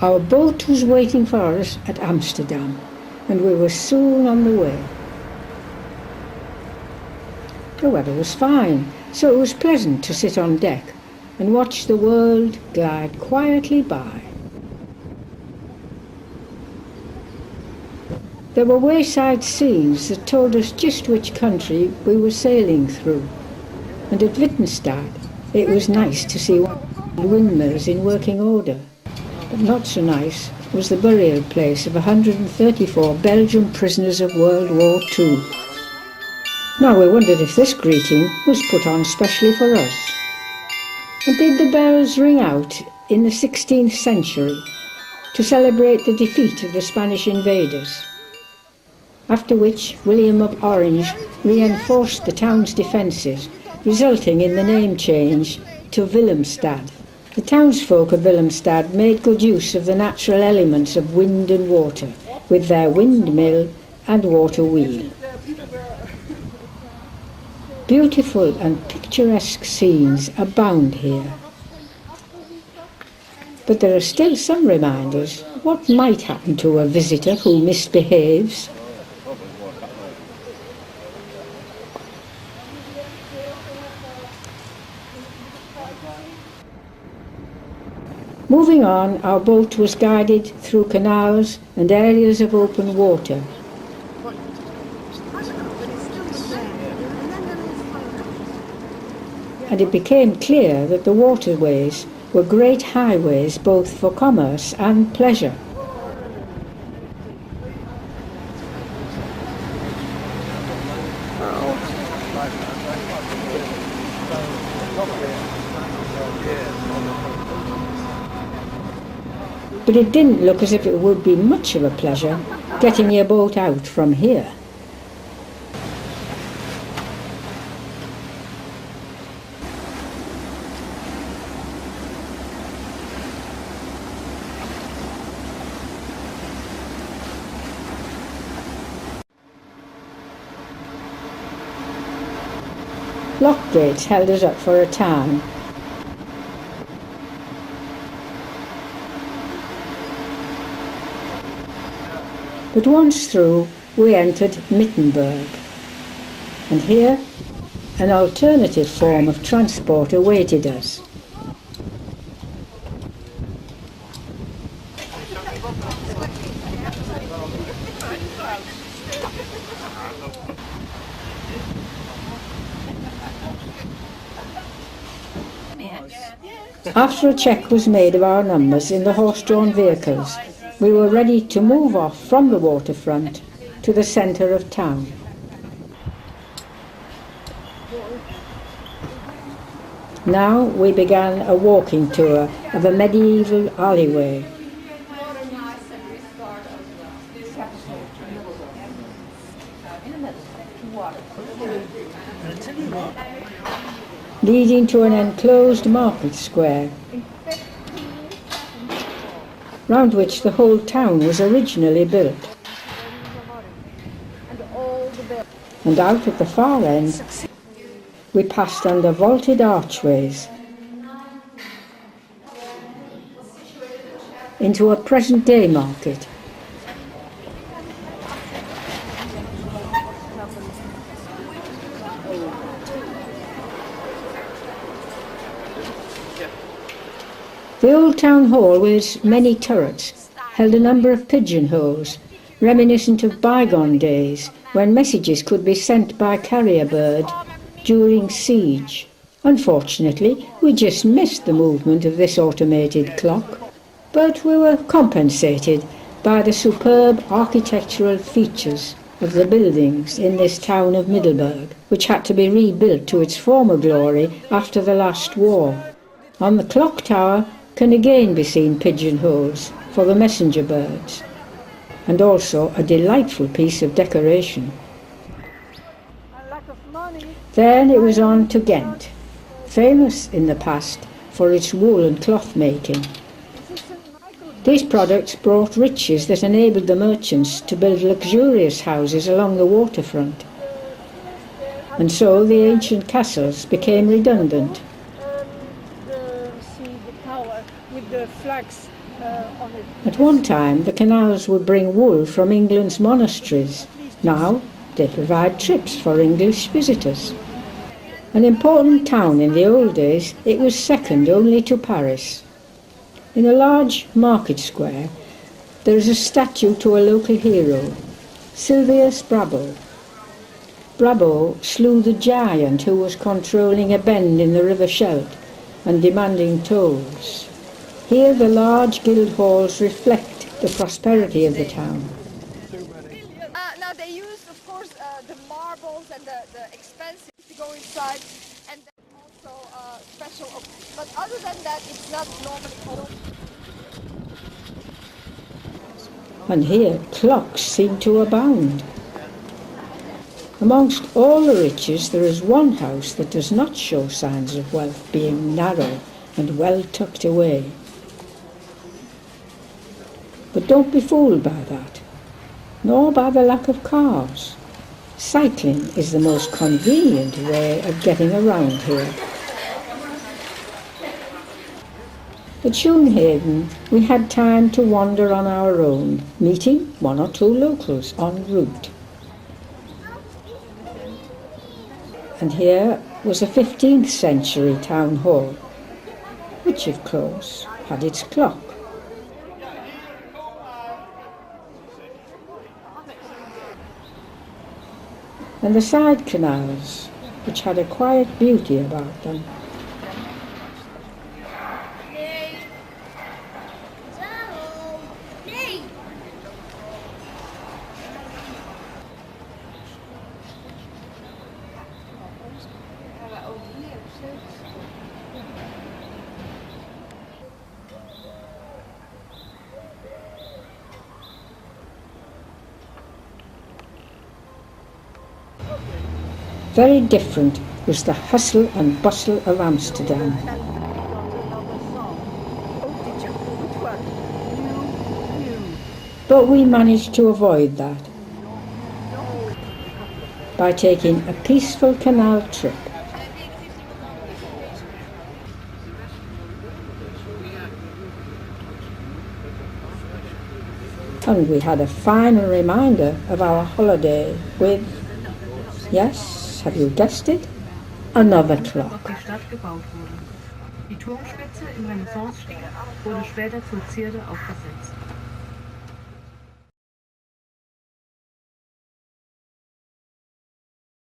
Our boat was waiting for us at Amsterdam, and we were soon on the way. The weather was fine, so it was pleasant to sit on deck and watch the world glide quietly by. There were wayside scenes that told us just which country we were sailing through, and at Wittgenstein it was nice to see windmills in working order. But not so nice was the burial place of 134 Belgian prisoners of World War II. Now we wondered if this greeting was put on specially for us. And did the bells ring out in the 16th century to celebrate the defeat of the Spanish invaders? After which William of Orange reinforced the town's defences, resulting in the name change to Willemstad. The townsfolk of Willemstad made good use of the natural elements of wind and water with their windmill and water wheel. Beautiful and picturesque scenes abound here. But there are still some reminders of what might happen to a visitor who misbehaves. Moving on, our boat was guided through canals and areas of open water. And it became clear that the waterways were great highways both for commerce and pleasure. But it didn't look as if it would be much of a pleasure getting your boat out from here. Lock gates held us up for a time. But once through, we entered Mittenberg, and here an alternative form of transport awaited us. After a check was made of our numbers in the horse-drawn vehicles, we were ready to move off from the waterfront to the centre of town. Now we began a walking tour of a medieval alleyway. Leading to an enclosed market square, round which the whole town was originally built. And out at the far end, we passed under vaulted archways into a present-day market. The old town hall, with its many turrets, held a number of pigeonholes, reminiscent of bygone days when messages could be sent by carrier bird during siege. Unfortunately, we just missed the movement of this automated clock, but we were compensated by the superb architectural features of the buildings in this town of Middelburg, which had to be rebuilt to its former glory after the last war. On the clock tower can again be seen pigeonholes for the messenger birds, and also a delightful piece of decoration. Then it was on to Ghent, famous in the past for its wool and cloth making. These products brought riches that enabled the merchants to build luxurious houses along the waterfront, and so the ancient castles became redundant. See the tower with the flags At one time, the canals would bring wool from England's monasteries. Now, they provide trips for English visitors. An important town in the old days, it was second only to Paris. In a large market square, there is a statue to a local hero, Sylvius Brabo. Brabo slew the giant who was controlling a bend in the River Scheldt and demanding tolls. Here the large guild halls reflect the prosperity of the town. Now they use, of course, the marbles and the expensive to go inside, and then also special. But other than that, it's not normally. And here clocks seem to abound. Amongst all the riches, there is one house that does not show signs of wealth, being narrow and well tucked away. But don't be fooled by that, nor by the lack of cars. Cycling is the most convenient way of getting around here. At Schoonhaven, we had time to wander on our own, meeting one or two locals en route. And here was a 15th century town hall, which of course had its clock. And the side canals, which had a quiet beauty about them. Very different was the hustle and bustle of Amsterdam. But we managed to avoid that by taking a peaceful canal trip. And we had a final reminder of our holiday with, yes, have you guessed it? Another clock. Die Turmspitze im Renaissancestil wurde später zur Zierde aufgesetzt.